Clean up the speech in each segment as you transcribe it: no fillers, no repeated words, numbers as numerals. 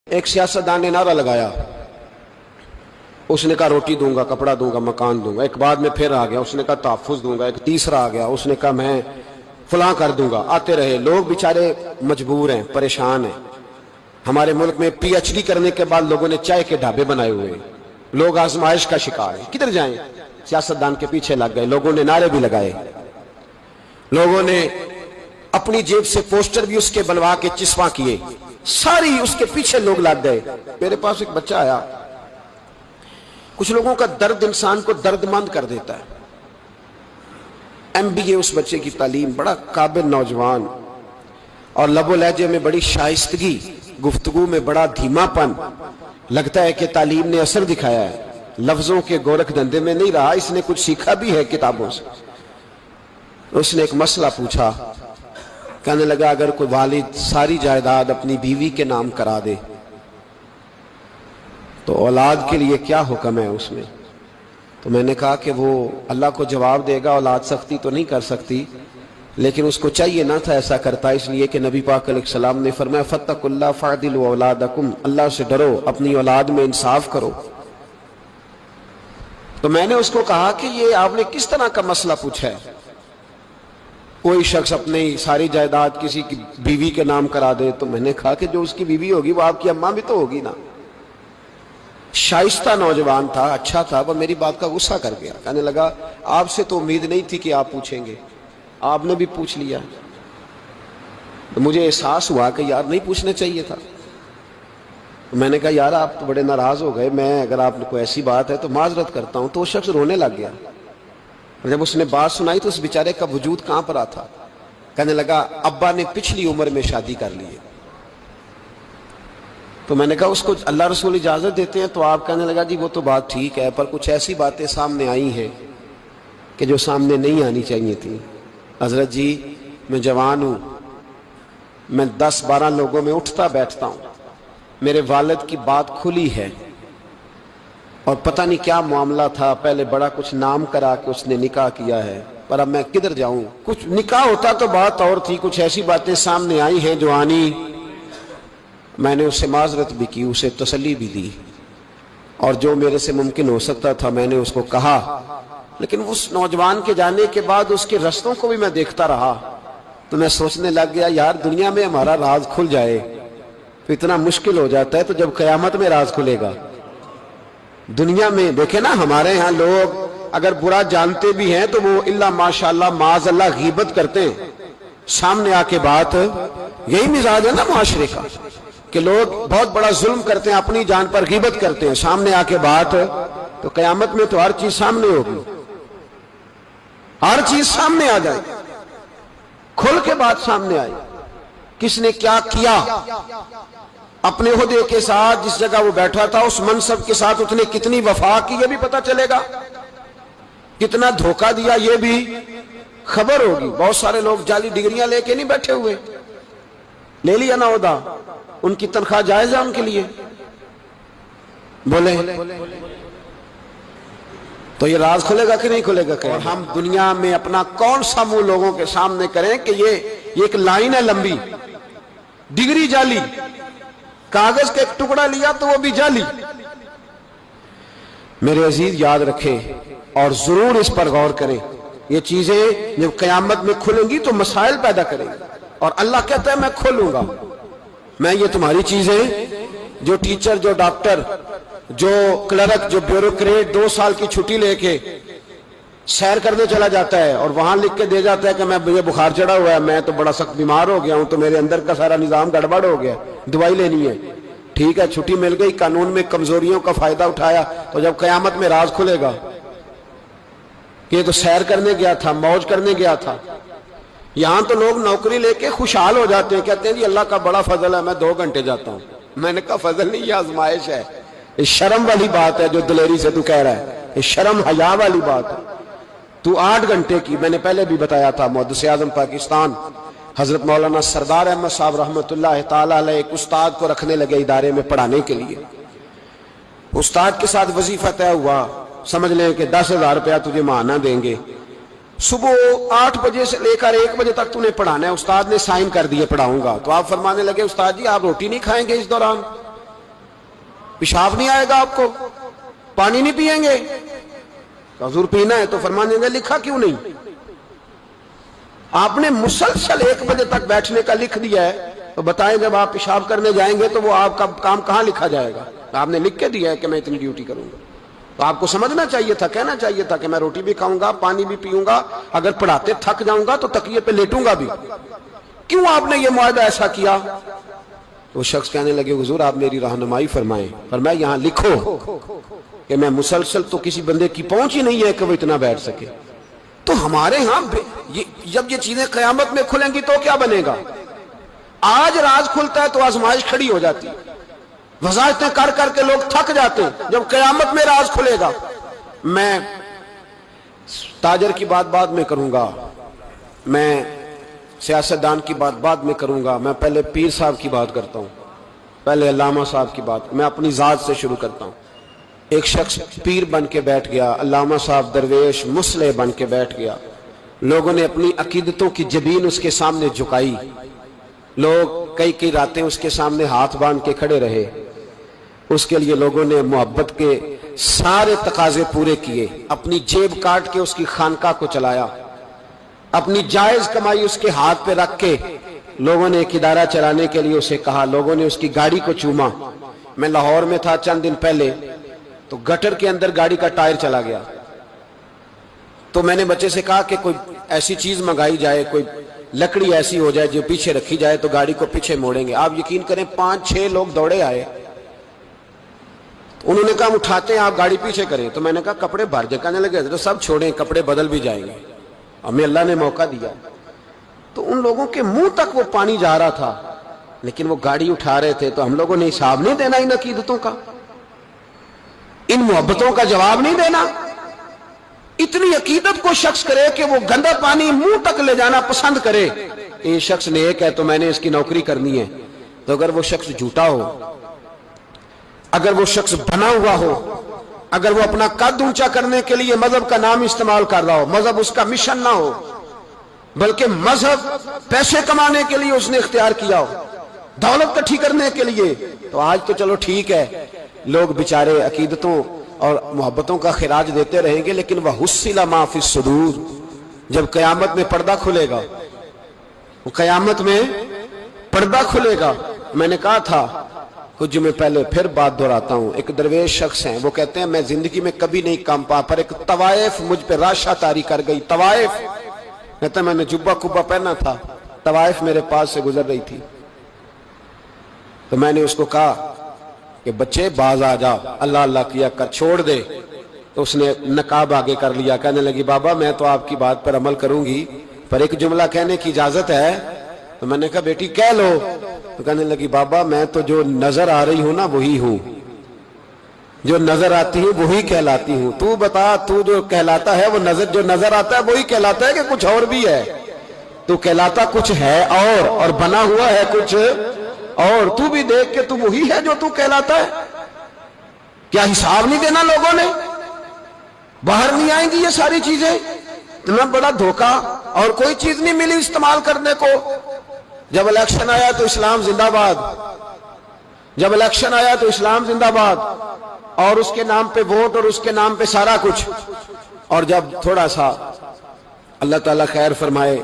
ایک سیاستدان نے نعرہ لگایا، اس نے کہا روٹی دوں گا، کپڑا دوں گا، مکان دوں گا۔ ایک بعد میں پھر آ گیا، اس نے کہا تحفظ دوں گا۔ ایک تیسرا آ گیا، اس نے کہا میں فلاں کر دوں گا۔ آتے رہے لوگ، بیچارے مجبور ہیں، پریشان ہیں۔ ہمارے ملک میں پی ایچ ڈی کرنے کے بعد لوگوں نے چائے کے ڈھابے بنائے ہوئے ہیں، لوگ آزمائش کا شکار ہیں۔ کدھر جائیں؟ سیاستدان کے پیچھے لگ گئے، لوگوں نے نعرے بھی لگائے، لوگوں نے اپنی جیب سے پوسٹر بھی اس کے بنوا کے چسپاں کیے، ساری اس کے پیچھے لوگ لگ گئے۔ میرے پاس ایک بچہ آیا، کچھ لوگوں کا درد انسان کو درد مند کر دیتا ہے۔ MBA اس بچے کی تعلیم، بڑا قابل نوجوان، اور لب و لہجے میں بڑی شائستگی، گفتگو میں بڑا دھیما پن، لگتا ہے کہ تعلیم نے اثر دکھایا ہے، لفظوں کے گورکھ دھندے میں نہیں رہا، اس نے کچھ سیکھا بھی ہے کتابوں سے۔ اس نے ایک مسئلہ پوچھا، کہنے لگا اگر کوئی والد ساری جائیداد اپنی بیوی کے نام کرا دے تو اولاد کے لیے کیا حکم ہے اس میں؟ تو میں نے کہا کہ وہ اللہ کو جواب دے گا، اولاد سختی تو نہیں کر سکتی، لیکن اس کو چاہیے نہ تھا ایسا کرتا، اس لیے کہ نبی پاک علیہ السلام نے فرمایا فاتقوا اللہ فاعدلوا اولادکم، اللہ سے ڈرو، اپنی اولاد میں انصاف کرو۔ تو میں نے اس کو کہا کہ یہ آپ نے کس طرح کا مسئلہ پوچھا ہے؟ کوئی شخص اپنی ساری جائیداد کسی کی بیوی کے نام کرا دے؟ تو میں نے کہا کہ جو اس کی بیوی ہوگی وہ آپ کی اماں بھی تو ہوگی نا۔ شائستہ نوجوان تھا، اچھا تھا، وہ میری بات کا غصہ کر گیا، کہنے لگا آپ سے تو امید نہیں تھی کہ آپ پوچھیں گے، آپ نے بھی پوچھ لیا۔ مجھے احساس ہوا کہ یار نہیں پوچھنا چاہیے تھا۔ میں نے کہا یار آپ تو بڑے ناراض ہو گئے، میں اگر آپ کو ایسی بات ہے تو معذرت کرتا ہوں۔ تو وہ شخص رونے لگ گیا۔ جب اس نے بات سنائی تو اس بیچارے کا وجود کانپ رہا تھا، کہنے لگا ابا نے پچھلی عمر میں شادی کر لی ہے۔ تو میں نے کہا اس کو اللہ رسول اجازت دیتے ہیں؟ تو آپ کہنے لگا جی وہ تو بات ٹھیک ہے، پر کچھ ایسی باتیں سامنے آئی ہیں کہ جو سامنے نہیں آنی چاہیے تھی۔ حضرت جی میں جوان ہوں، میں 10-12 لوگوں میں اٹھتا بیٹھتا ہوں، میرے والد کی بات کھلی ہے، اور پتہ نہیں کیا معاملہ تھا، پہلے بڑا کچھ نام کرا کہ اس نے نکاح کیا ہے، پر اب میں کدھر جاؤں؟ کچھ نکاح ہوتا تو بات اور تھی، کچھ ایسی باتیں سامنے آئی ہیں جو آنی۔ میں نے اس سے معذرت بھی کی، اسے تسلی بھی دی، اور جو میرے سے ممکن ہو سکتا تھا میں نے اس کو کہا۔ لیکن اس نوجوان کے جانے کے بعد اس کے رستوں کو بھی میں دیکھتا رہا، تو میں سوچنے لگ گیا یار دنیا میں ہمارا راز کھل جائے تو اتنا مشکل ہو جاتا ہے، تو جب قیامت میں راز کھلے گا؟ دنیا میں دیکھیں نا، ہمارے ہاں لوگ اگر برا جانتے بھی ہیں تو وہ الا ماشاءاللہ معاذ اللہ غیبت کرتے ہیں، سامنے آ کے بات۔ یہی مزاج ہے نا معاشرے کا کہ لوگ بہت بڑا ظلم کرتے ہیں، اپنی جان پر غیبت کرتے ہیں، سامنے آ کے بات۔ تو قیامت میں تو ہر چیز سامنے ہوگی، ہر چیز سامنے آ جائے، کھل کے بات سامنے آئے، کس نے کیا کیا، اپنے عہدے کے ساتھ جس جگہ وہ بیٹھا تھا اس منصب کے ساتھ اس نے کتنی وفا کی یہ بھی پتہ چلے گا، کتنا دھوکہ دیا یہ بھی خبر ہوگی۔ بہت سارے لوگ جعلی ڈگریاں لے کے نہیں بیٹھے ہوئے، لے لیا نا عہدہ، ان کی تنخواہ جائز ہے ان کے لیے، بولے تو یہ راز کھلے گا کہ نہیں کھلے گا؟ اور ہم دنیا میں اپنا کون سا منہ لوگوں کے سامنے کریں کہ یہ ایک لائن ہے لمبی، ڈگری جعلی، کاغذ کا ایک ٹکڑا لیا تو وہ بھی جعلی۔ میرے عزیز یاد رکھیں اور ضرور اس پر غور کریں، یہ چیزیں جب قیامت میں کھلیں گی تو مسائل پیدا کریں گی، اور اللہ کہتا ہے میں کھولوں گا، میں یہ تمہاری چیزیں، جو ٹیچر، جو ڈاکٹر، جو کلرک، جو بیوروکریٹ 2 سال کی چھٹی لے کے سیر کرنے چلا جاتا ہے اور وہاں لکھ کے دے جاتا ہے کہ مجھے بخار چڑھا ہوا ہے، میں تو بڑا سخت بیمار ہو گیا ہوں، تو میرے اندر کا سارا نظام گڑبڑ ہو گیا، دوائی لینی ہے، ٹھیک ہے چھٹی مل گئی، قانون میں کمزوریوں کا فائدہ اٹھایا، تو جب قیامت میں راز کھلے گا کہ یہ تو سیر کرنے گیا تھا، موج کرنے گیا تھا۔ یہاں تو لوگ نوکری لے کے خوشحال ہو جاتے ہیں، کہتے ہیں جی اللہ کا بڑا فضل ہے، میں 2 گھنٹے جاتا ہوں۔ میں نے کہا فضل نہیں، یہ آزمائش ہے، یہ شرم والی بات ہے جو دلیری سے تو کہہ رہا ہے، یہ شرم حیا والی بات ہے۔ تو 8 گھنٹے کی، میں نے پہلے بھی بتایا تھا، محدث اعظم پاکستان حضرت مولانا سردار احمد صاحب رحمۃ اللہ تعالی علیہ ایک استاد کو رکھنے لگے ادارے میں پڑھانے کے لیے۔ استاد کے ساتھ وظیفہ طے ہوا، سمجھ لیں کہ 10,000 روپیہ تجھے ماہانہ دیں گے، صبح 8 بجے سے لے کر 1 بجے تک تو نے پڑھانا ہے۔ استاد نے سائن کر دیے پڑھاؤں گا، تو آپ فرمانے لگے استاد جی آپ روٹی نہیں کھائیں گے اس دوران؟ پیشاب نہیں آئے گا آپ کو؟ پانی نہیں پیئیں گے؟ حضور پینا ہے تو فرمانے گے لکھا کیوں نہیں؟ آپ نے مسلسل 1 بجے تک بیٹھنے کا لکھ دیا ہے، تو بتائیں جب آپ پیشاب کرنے جائیں گے تو وہ آپ کا کام کہاں لکھا جائے گا؟ آپ نے لکھ کے دیا ہے کہ میں اتنی ڈیوٹی کروں گا، تو آپ کو سمجھنا چاہیے تھا، کہنا چاہیے تھا کہ میں روٹی بھی کھاؤں گا، پانی بھی پیوں گا، اگر پڑھاتے تھک جاؤں گا تو تکیے پہ لیٹوں گا بھی۔ کیوں آپ نے یہ معاہدہ ایسا کیا؟ وہ شخص کہنے لگے حضور آپ میری رہنمائی فرمائیں۔ فرمایا یہاں لکھو کہ میں مسلسل، تو کسی بندے کی پہنچ ہی نہیں ہے کہ وہ اتنا بیٹھ سکے۔ تو ہمارے ہاں جب یہ چیزیں قیامت میں کھلیں گی تو کیا بنے گا؟ آج راز کھلتا ہے تو آزمائش کھڑی ہو جاتی، وظائفتیں کر کر کے لوگ تھک جاتے ہیں، جب قیامت میں راز کھلے گا۔ میں تاجر کی بات بعد میں کروں گا، میں سیاستدان کی بات بعد میں کروں گا، میں پہلے پیر صاحب کی بات کرتا ہوں، پہلے علامہ صاحب کی بات، میں اپنی ذات سے شروع کرتا ہوں۔ ایک شخص پیر بن کے بیٹھ گیا، علامہ صاحب درویش مصلح بن کے بیٹھ گیا، لوگوں نے اپنی عقیدتوں کی جبین اس کے سامنے جھکائی، لوگ کئی راتیں اس کے سامنے ہاتھ باندھ کے کھڑے رہے، اس کے لیے لوگوں نے محبت کے سارے تقاضے پورے کیے، اپنی جیب کاٹ کے اس کی خانقاہ کو چلایا، اپنی جائز کمائی اس کے ہاتھ پہ رکھ کے لوگوں نے ایک ادارہ چلانے کے لیے اسے کہا، لوگوں نے اس کی گاڑی کو چوما۔ میں لاہور میں تھا چند دن پہلے، تو گٹر کے اندر گاڑی کا ٹائر چلا گیا، تو میں نے بچے سے کہا کہ کوئی ایسی چیز منگائی جائے، کوئی لکڑی ایسی ہو جائے جو پیچھے رکھی جائے تو گاڑی کو پیچھے موڑیں گے۔ آپ یقین کریں 5-6 لوگ دوڑے آئے، انہوں نے کہا ہم اٹھاتے ہیں، آپ گاڑی پیچھے کریں۔ تو میں نے کہا کپڑے بھر جائے، کہنے لگے تو سب چھوڑیں، کپڑے بدل بھی جائیں گے، ہمیں اللہ نے موقع دیا۔ تو ان لوگوں کے منہ تک وہ پانی جا رہا تھا، لیکن وہ گاڑی اٹھا رہے تھے، تو ہم لوگوں نے حساب نہیں دینا ان عقیدتوں کا، ان محبتوں کا جواب نہیں دینا؟ اتنی عقیدت کو شخص کرے کہ وہ گندا پانی منہ تک لے جانا پسند کرے، یہ شخص نیک ہے تو میں نے اس کی نوکری کرنی ہے۔ تو اگر وہ شخص جھوٹا ہو، اگر وہ شخص بنا ہوا ہو، اگر وہ اپنا قد اونچا کرنے کے لیے مذہب کا نام استعمال کر رہا ہو، مذہب اس کا مشن نہ ہو، بلکہ مذہب پیسے کمانے کے لیے اس نے اختیار کیا ہو، دولت کٹھی کرنے کے لیے، تو آج تو چلو ٹھیک ہے، لوگ بیچارے عقیدتوں اور محبتوں کا خراج دیتے رہیں گے، لیکن وَحُصِّلَ مَا فِي الصُّدُورِ، جب قیامت میں پردہ کھلے گا، قیامت میں پردہ کھلے گا۔ میں نے کہا تھا کچھ جمعے پہلے، پھر بات دہراتا ہوں، ایک درویش شخص ہیں، وہ کہتے ہیں میں زندگی میں کبھی نہیں کام پا، پر ایک طوائف مجھ پہ راشا طاری کر گئی، طوائف، کہتے ہیں میں نے جبہ کبہ پہنا تھا، طوائف میرے پاس سے گزر رہی تھی، تو میں نے اس کو کہا کہ بچے باز آ جا، اللہ اللہ کیا کر، چھوڑ دے۔ تو اس نے نقاب آگے کر لیا، کہنے لگی بابا میں تو آپ کی بات پر عمل کروں گی، پر ایک جملہ کہنے کی اجازت ہے؟ تو میں نے کہا بیٹی کہہ لو۔ تو کہنے لگی بابا میں تو جو نظر آ رہی ہوں نا وہی ہوں، جو نظر آتی ہوں وہی کہلاتی ہوں، تو بتا تو جو کہلاتا ہے وہ جو نظر آتا ہے وہی کہلاتا ہے کہ کچھ اور بھی ہے؟ تو کہلاتا کچھ ہے اور بنا ہوا ہے کچھ اور، تو بھی دیکھ کے تو وہی ہے جو تو کہلاتا ہے۔ کیا حساب نہیں دینا لوگوں نے؟ باہر نہیں آئیں گی یہ ساری چیزیں؟ اتنا بڑا دھوکہ، اور کوئی چیز نہیں ملی استعمال کرنے کو۔ جب الیکشن آیا تو اسلام زندہ باد، جب الیکشن آیا تو اسلام زندہ باد، اور اس کے نام پہ ووٹ اور اس کے نام پہ سارا کچھ، اور جب تھوڑا سا اللہ تعالیٰ خیر فرمائے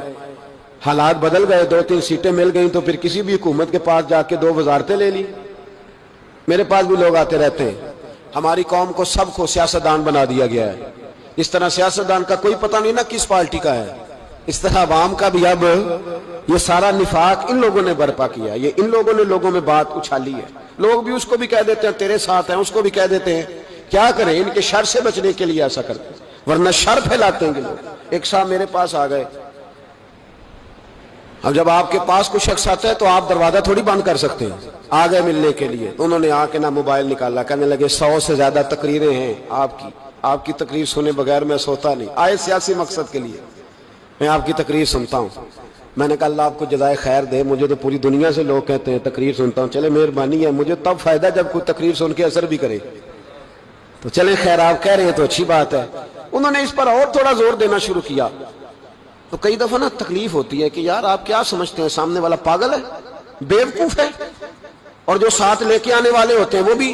حالات بدل گئے، 2-3 سیٹیں مل گئیں، تو پھر کسی بھی حکومت کے پاس جا کے 2 وزارتیں لے لی۔ میرے پاس بھی لوگ آتے رہتے ہیں، ہماری قوم کو سب کو سیاستدان بنا دیا گیا ہے، اس طرح سیاستدان کا کوئی پتہ نہیں نا کس پارٹی کا ہے، اس طرح عوام کا بھی اب یہ سارا نفاق ان لوگوں نے برپا کیا، یہ ان لوگوں نے لوگوں میں بات اچھالی ہے، لوگ بھی اس کو بھی کہہ دیتے ہیں تیرے ساتھ ہیں، اس کو بھی کہہ دیتے ہیں، کیا کریں ان کے شر سے بچنے کے لیے ایسا کرتے ہیں، ورنہ شر پھیلاتے ہیں لوگ۔ ایک صاحب میرے پاس آ گئے، اب جب آپ کے پاس کوئی شخص آتا ہے تو آپ دروازہ تھوڑی بند کر سکتے ہیں، آ گئے ملنے کے لیے، تو انہوں نے آ کے نا موبائل نکالا، کہنے لگے 100 سے زیادہ تقریریں ہیں آپ کی تقریر سنے بغیر میں سوتا نہیں، آئے سیاسی مقصد کے لیے، میں آپ کی تقریر سنتا ہوں۔ میں نے کہا اللہ آپ کو جزائے خیر دے، مجھے تو پوری دنیا سے لوگ کہتے ہیں تقریر سنتا ہوں، چلے مہربانی ہے، مجھے تب فائدہ جب کوئی تقریر سن کے اثر بھی کرے، تو چلیں خیر آپ کہہ رہے ہیں تو اچھی بات ہے۔ انہوں نے اس پر اور تھوڑا زور دینا شروع کیا، تو کئی دفعہ نا تکلیف ہوتی ہے کہ یار آپ کیا سمجھتے ہیں سامنے والا پاگل ہے، بیوقوف ہے، اور جو ساتھ لے کے آنے والے ہوتے ہیں وہ بھی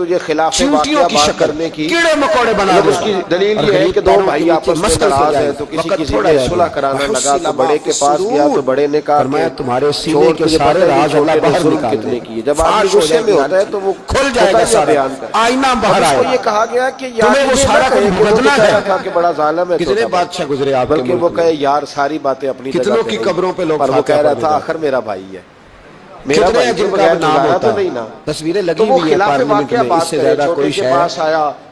تجھے خلاف چونٹیوں واقعہ کی بات شکل کرنے کی کیڑے مکوڑے بنا جب دے اس کی دلیل اور یہ ہے غریب کہ دو پیروں کے بھائی نیچے آپس میں مسکل سے ناراض جائے ہیں تو کسی وقت کی تھوڑا ذمہ رہ صلح گیا کرانا وحسن لگا تو لما بڑے کے پاس گیا تو بڑے نے کہا فرمایا کہ تمہارے سینے چھوڑ کے تجھے سارے پتہ ہے راز کہ اللہ چھوٹے نے باہر ظلم نکال کتنے دے کیے جب آدمی فاش ہو غصے جائے میں گی ہوتا ہے تو وہ کھل جائے گا ہوتا ہے سارا بیان کر آئینہ اب باہر اس آئے کو گا یہ کہا گیا کہ یار تمہیں وہ یہ سارا نہ کہے کچھ کہ وہ بھگتنا کہہ ہے رہا تھا کہ بڑا ظالم ہے کتنے چھوٹا بھائی بادشاہ گزرے آپ کے بلکہ ملک وہ میں کہے یار ساری باتیں اپنی جگہ کتنوں پہ کی نہیں قبروں پہ لوگ پر وہ فاتحہ کہہ رہا پڑھنے تھا جاتے آخر میرا بھائی ہے میرا کتنے بھائی ہیں تھے جن کا بغیر نام گزارا ہوتا تو نہیں نا تصویریں تو لگی وہ ہوئی ہیں خلاف پارلیمنٹ واقعہ میں اس بات سے کرے زیادہ چھوٹے کوئی کے شے پاس آیا